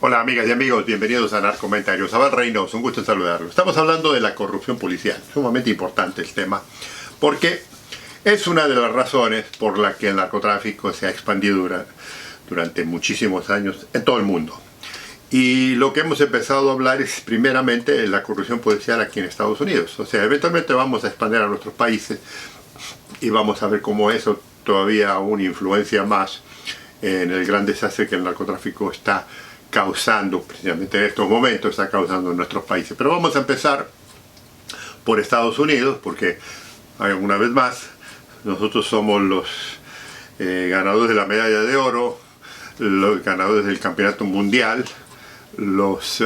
Hola amigas y amigos, bienvenidos a Narcomentarios. Abel Reynoso, un gusto en saludarlos. Estamos hablando de la corrupción policial, sumamente importante el tema, porque es una de las razones por la que el narcotráfico se ha expandido durante muchísimos años en todo el mundo. Y lo que hemos empezado a hablar es primeramente de la corrupción policial aquí en Estados Unidos. O sea, eventualmente vamos a expandir a nuestros países y vamos a ver cómo eso todavía aún influencia más en el gran desastre que el narcotráfico está causando, precisamente en estos momentos está causando en nuestros países. Pero vamos a empezar por Estados Unidos, porque una vez más nosotros somos los ganadores de la medalla de oro, los ganadores del campeonato mundial, los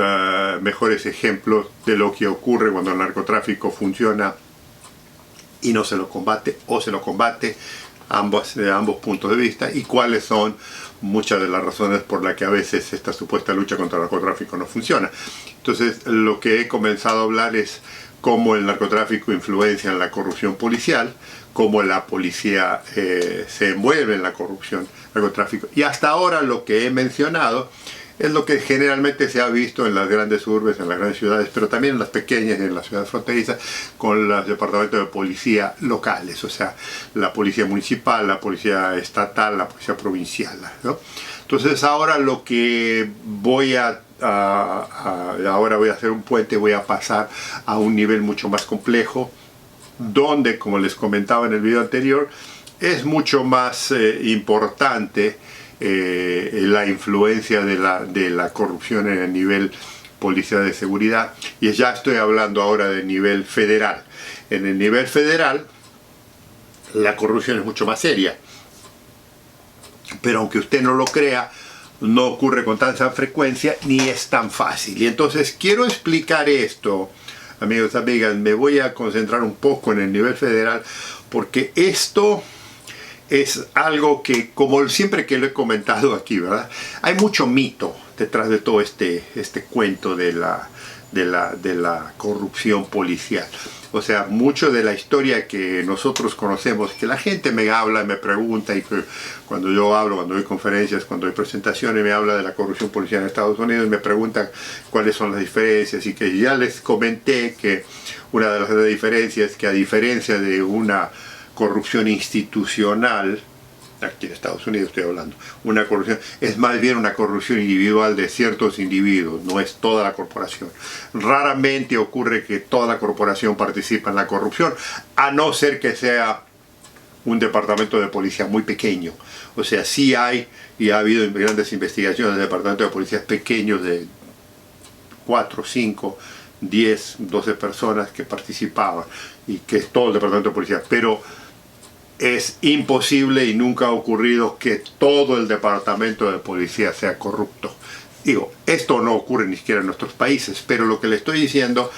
mejores ejemplos de lo que ocurre cuando el narcotráfico funciona y no se lo combate o se lo combate de ambos puntos de vista, y cuáles son muchas de las razones por las que a veces esta supuesta lucha contra el narcotráfico no funciona. Entonces, lo que he comenzado a hablar es cómo el narcotráfico influencia en la corrupción policial, cómo la policía se envuelve en la corrupción, narcotráfico. Y hasta ahora lo que he mencionado es lo que generalmente se ha visto en las grandes urbes, en las grandes ciudades, pero también en las pequeñas y en las ciudades fronterizas, con los departamentos de policía locales, o sea, la policía municipal, la policía estatal, la policía provincial, ¿no? Entonces ahora lo que ahora voy a hacer un puente, voy a pasar a un nivel mucho más complejo, donde, como les comentaba en el video anterior, es mucho más importante la influencia de la corrupción en el nivel policial de seguridad, y ya estoy hablando ahora del nivel federal. En el nivel federal la corrupción es mucho más seria, pero aunque usted no lo crea, no ocurre con tanta frecuencia ni es tan fácil. Y entonces quiero explicar esto, amigos y amigas. Me voy a concentrar un poco en el nivel federal, porque esto es algo que, como siempre que lo he comentado aquí, ¿verdad? Hay mucho mito detrás de todo este cuento de la corrupción policial. O sea, mucho de la historia que nosotros conocemos, que la gente me habla, me pregunta, y que cuando yo hablo, cuando doy conferencias, cuando doy presentaciones, me habla de la corrupción policial en Estados Unidos, me preguntan cuáles son las diferencias, y que ya les comenté que una de las diferencias es que, a diferencia de una corrupción institucional, aquí en Estados Unidos estoy hablando, una corrupción es más bien una corrupción individual de ciertos individuos, no es toda la corporación. Raramente ocurre que toda la corporación participa en la corrupción, a no ser que sea un departamento de policía muy pequeño. O sea, sí hay, y ha habido grandes investigaciones de departamentos de policías pequeños de 4, 5, 10, 12 personas que participaban, y que es todo el departamento de policía, pero es imposible y nunca ha ocurrido que todo el departamento de policía sea corrupto. Digo, esto no ocurre ni siquiera en nuestros países, pero lo que le estoy diciendo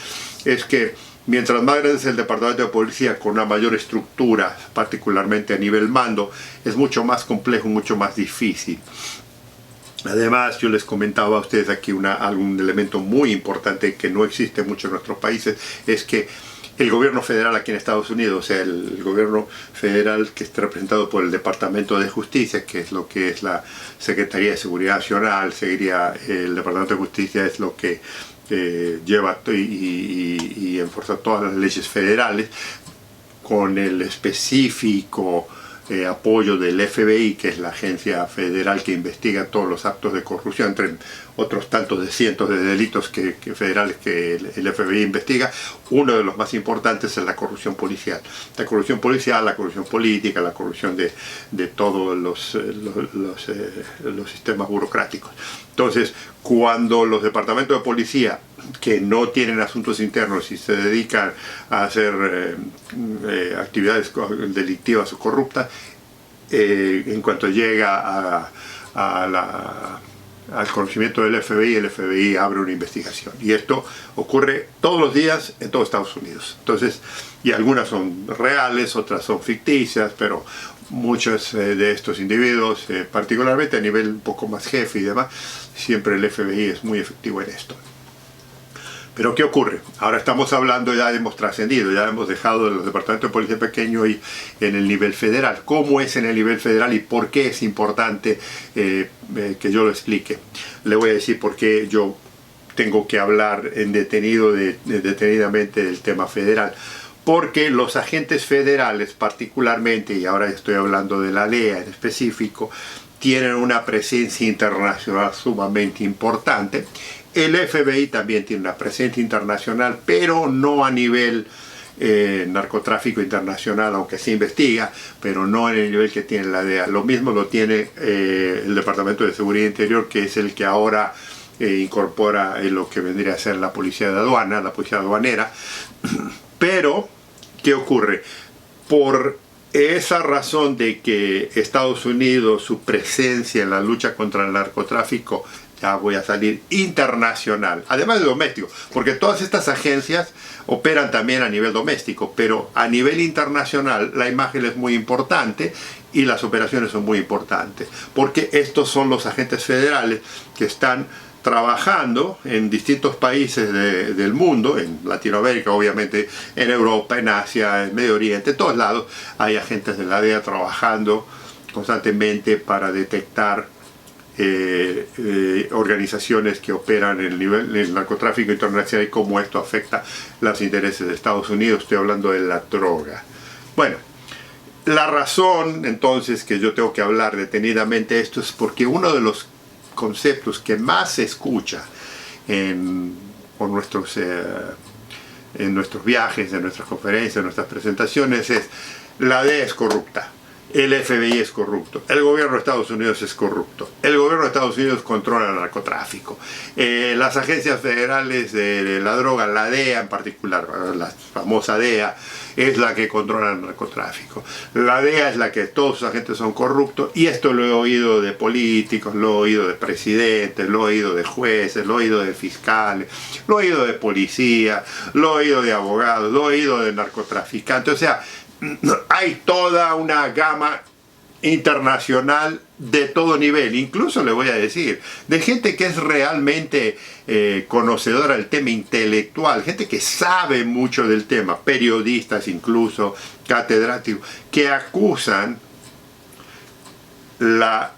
es que mientras más grande es el departamento de policía, con una mayor estructura, particularmente a nivel mando, es mucho más complejo, mucho más difícil. Además, yo les comentaba a ustedes aquí algún elemento muy importante que no existe mucho en nuestros países, es que el gobierno federal aquí en Estados Unidos, o sea, el gobierno federal que está representado por el Departamento de Justicia, que es lo que es la Secretaría de Seguridad Nacional, el Departamento de Justicia es lo que lleva y enforza todas las leyes federales, con el específico apoyo del FBI, que es la agencia federal que investiga todos los actos de corrupción, entre otros tantos de cientos de delitos federales que el FBI investiga. Uno de los más importantes es la corrupción policial. La corrupción policial, la corrupción política, la corrupción de todos los sistemas burocráticos. Entonces, cuando los departamentos de policía que no tienen asuntos internos y se dedican a hacer actividades delictivas o corruptas, en cuanto llega al conocimiento del FBI, el FBI abre una investigación. Y esto ocurre todos los días en todo Estados Unidos. Entonces, y algunas son reales, otras son ficticias, pero muchos de estos individuos, particularmente a nivel un poco más jefe y demás, siempre el FBI es muy efectivo en esto. Pero ¿qué ocurre? Ahora estamos hablando, ya hemos trascendido, ya hemos dejado los departamentos de policía pequeño y en el nivel federal. ¿Cómo es en el nivel federal y por qué es importante que yo lo explique? Le voy a decir por qué yo tengo que hablar detenidamente del tema federal. Porque los agentes federales particularmente, y ahora estoy hablando de la DEA en específico, tienen una presencia internacional sumamente importante. El FBI también tiene una presencia internacional, pero no a nivel narcotráfico internacional, aunque se investiga, pero no en el nivel que tiene la DEA. Lo mismo lo tiene el Departamento de Seguridad Interior, que es el que ahora incorpora lo que vendría a ser la policía de aduana, la policía aduanera. Pero, ¿qué ocurre? Por esa razón de que Estados Unidos, su presencia en la lucha contra el narcotráfico, ya voy a salir internacional, además de doméstico, porque todas estas agencias operan también a nivel doméstico, pero a nivel internacional la imagen es muy importante y las operaciones son muy importantes, porque estos son los agentes federales que están trabajando en distintos países del mundo, en Latinoamérica obviamente, en Europa, en Asia, en Medio Oriente, en todos lados hay agentes de la DEA trabajando constantemente para detectar organizaciones que operan en el nivel del narcotráfico internacional y cómo esto afecta los intereses de Estados Unidos. Estoy hablando de la droga. Bueno, la razón entonces que yo tengo que hablar detenidamente de esto es porque uno de los conceptos que más se escucha en nuestros viajes, en nuestras conferencias, en nuestras presentaciones es: la DEA es corrupta, el FBI es corrupto, el gobierno de Estados Unidos es corrupto, el gobierno de Estados Unidos controla el narcotráfico, las agencias federales de la droga, la DEA en particular, la famosa DEA, es la que controla el narcotráfico. La DEA es la que todos sus agentes son corruptos, y esto lo he oído de políticos, lo he oído de presidentes, lo he oído de jueces, lo he oído de fiscales, lo he oído de policía, lo he oído de abogados, lo he oído de narcotraficantes. O sea, hay toda una gama internacional de todo nivel, incluso le voy a decir, de gente que es realmente conocedora del tema intelectual, gente que sabe mucho del tema, periodistas incluso, catedráticos, que acusan la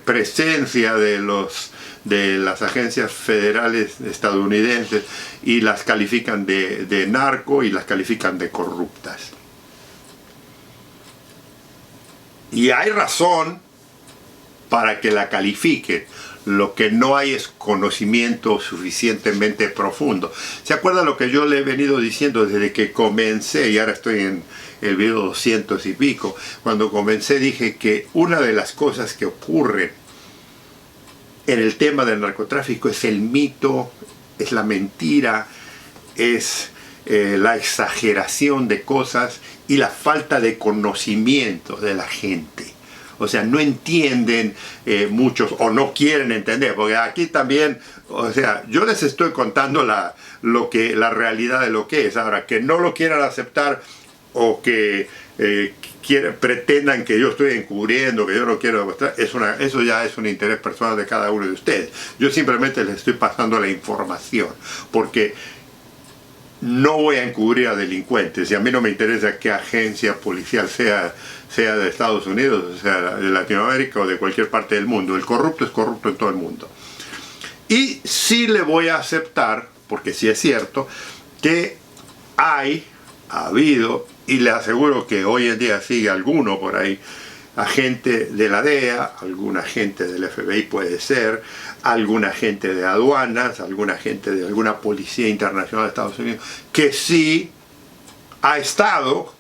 presencia de las agencias federales estadounidenses y las califican de narco y las califican de corruptas. Y hay razón para que la califiquen. Lo que no hay es conocimiento suficientemente profundo. ¿Se acuerda lo que yo le he venido diciendo desde que comencé? Y ahora estoy en el video 200 y pico. Cuando comencé dije que una de las cosas que ocurre en el tema del narcotráfico es el mito, es la mentira, es la exageración de cosas y la falta de conocimiento de la gente. O sea, no entienden muchos, o no quieren entender, porque aquí también, o sea, yo les estoy contando la realidad de lo que es. Ahora, que no lo quieran aceptar o que pretendan que yo estoy encubriendo, que yo no quiero demostrar, eso ya es un interés personal de cada uno de ustedes. Yo simplemente les estoy pasando la información, porque no voy a encubrir a delincuentes, y a mí no me interesa qué agencia policial sea de Estados Unidos, o sea de Latinoamérica o de cualquier parte del mundo. El corrupto es corrupto en todo el mundo. Y sí le voy a aceptar, porque sí es cierto, que ha habido, y le aseguro que hoy en día sigue alguno por ahí, agente de la DEA, algún agente del FBI puede ser, algún agente de aduanas, algún agente de alguna policía internacional de Estados Unidos, que sí ha estado,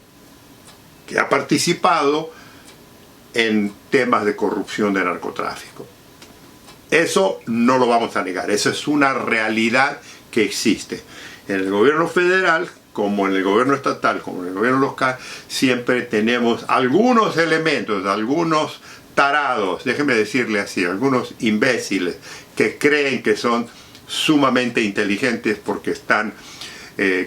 que ha participado en temas de corrupción, de narcotráfico. Eso no lo vamos a negar, eso es una realidad que existe. En el gobierno federal, como en el gobierno estatal, como en el gobierno local, siempre tenemos algunos elementos, algunos tarados, déjenme decirle así, algunos imbéciles que creen que son sumamente inteligentes porque están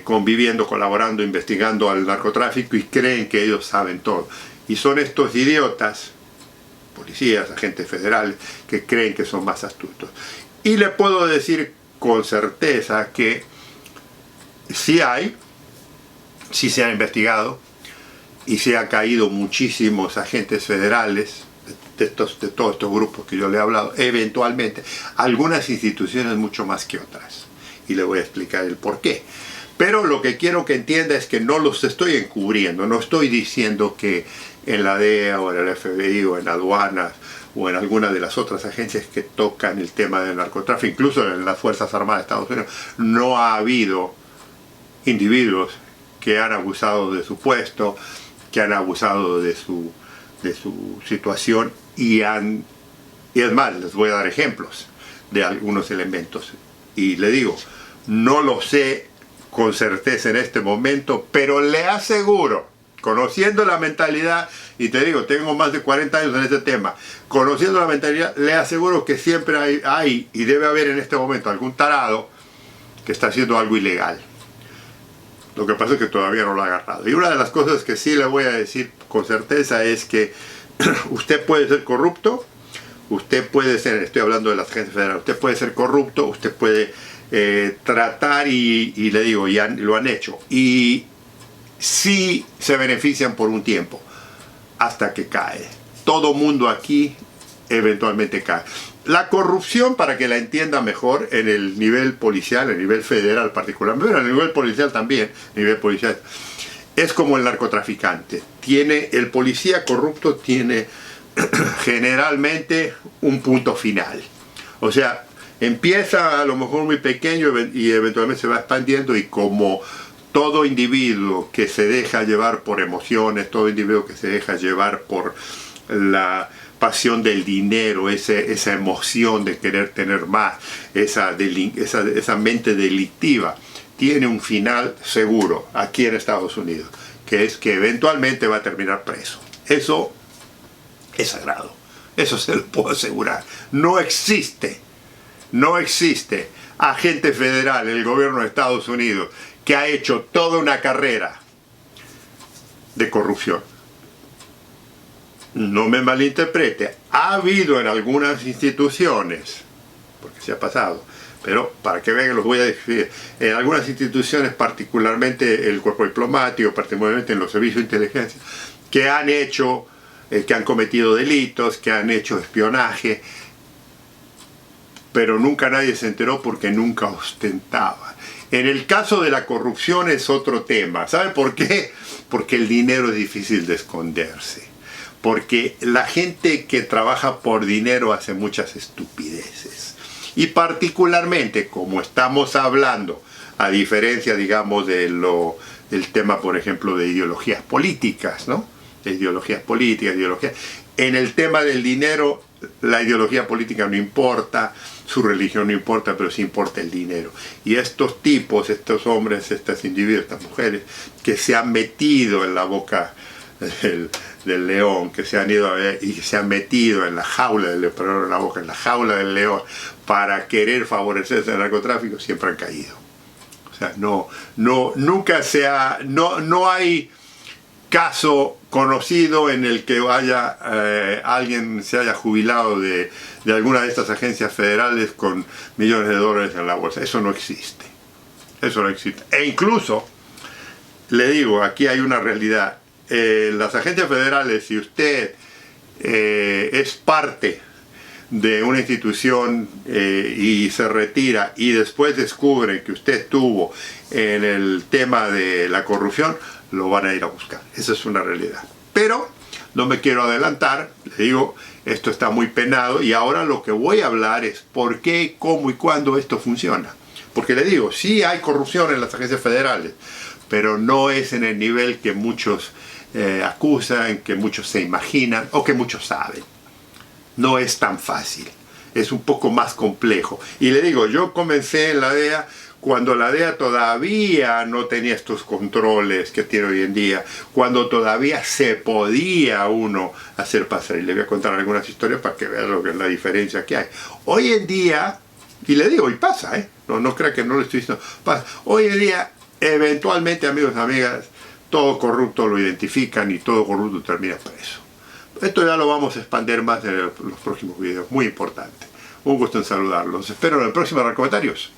conviviendo, colaborando, investigando al narcotráfico y creen que ellos saben todo. Y son estos idiotas, policías, agentes federales, que creen que son más astutos. Y le puedo decir con certeza que sí hay, sí se ha investigado y se han caído muchísimos agentes federales de todos estos grupos que yo le he hablado, eventualmente, algunas instituciones mucho más que otras. Y le voy a explicar el por qué. Pero lo que quiero que entienda es que no los estoy encubriendo, no estoy diciendo que en la DEA o en el FBI o en aduanas o en alguna de las otras agencias que tocan el tema del narcotráfico, incluso en las Fuerzas Armadas de Estados Unidos, no ha habido individuos que han abusado de su puesto, que han abusado de su situación y es más, les voy a dar ejemplos de algunos elementos. Y le digo, no lo sé con certeza en este momento, pero le aseguro, conociendo la mentalidad, y te digo, tengo más de 40 años en este tema, conociendo la mentalidad, le aseguro que siempre hay y debe haber en este momento algún tarado que está haciendo algo ilegal. Lo que pasa es que todavía no lo ha agarrado. Y una de las cosas que sí le voy a decir con certeza es que usted puede ser corrupto, usted puede ser, estoy hablando de las agencias federales, usted puede ser corrupto, usted puede tratar y le digo, ya lo han hecho. Y sí se benefician por un tiempo, hasta que cae. Todo mundo aquí eventualmente cae. La corrupción, para que la entienda mejor, en el nivel policial, en el nivel federal particularmente, pero en el nivel policial también, es como el narcotraficante. El policía corrupto tiene generalmente un punto final. O sea, empieza a lo mejor muy pequeño y eventualmente se va expandiendo, y como todo individuo que se deja llevar por emociones, todo individuo que se deja llevar por la pasión del dinero, esa emoción de querer tener más, esa mente delictiva, tiene un final seguro aquí en Estados Unidos, que es que eventualmente va a terminar preso. Eso es sagrado, eso se lo puedo asegurar. No existe agente federal en el gobierno de Estados Unidos que ha hecho toda una carrera de corrupción. No me malinterprete, ha habido en algunas instituciones, porque se ha pasado, pero para que vean, los voy a decir, en algunas instituciones, particularmente el cuerpo diplomático, particularmente en los servicios de inteligencia, que han hecho, que han cometido delitos, que han hecho espionaje, pero nunca nadie se enteró porque nunca ostentaban. En el caso de la corrupción es otro tema. ¿Sabe por qué? Porque el dinero es difícil de esconderse. Porque la gente que trabaja por dinero hace muchas estupideces. Y particularmente, como estamos hablando, a diferencia, digamos, del tema, por ejemplo, de ideologías políticas, ¿no? De ideologías políticas, en el tema del dinero, la ideología política no importa, su religión no importa, pero sí importa el dinero. Y estos tipos, estos hombres, estos individuos, estas mujeres, que se han metido en la boca del león, que se han ido y se han metido en la jaula del león, en la boca, en la jaula del león, para querer favorecerse el narcotráfico, siempre han caído. O sea, no hay caso conocido en el que alguien se haya jubilado de alguna de estas agencias federales con millones de dólares en la bolsa. Eso no existe. Eso no existe. E incluso, le digo, aquí hay una realidad. Las agencias federales, si usted es parte de una institución y se retira y después descubren que usted estuvo en el tema de la corrupción, lo van a ir a buscar. Esa es una realidad. Pero no me quiero adelantar, le digo, esto está muy penado, y ahora lo que voy a hablar es por qué, cómo y cuándo esto funciona. Porque le digo, sí hay corrupción en las agencias federales, pero no es en el nivel que muchos acusan, que muchos se imaginan o que muchos saben. No es tan fácil, es un poco más complejo. Y le digo, yo comencé en la DEA cuando la DEA todavía no tenía estos controles que tiene hoy en día, cuando todavía se podía uno hacer pasar. Y le voy a contar algunas historias para que vean lo que es la diferencia que hay. Hoy en día, y le digo, y pasa, no crea que no lo estoy diciendo, pasa. Hoy en día, eventualmente, amigos y amigas, todo corrupto lo identifican y todo corrupto termina preso. Esto ya lo vamos a expandir más en los próximos videos, muy importante. Un gusto en saludarlos. Espero en el próximo comentarios.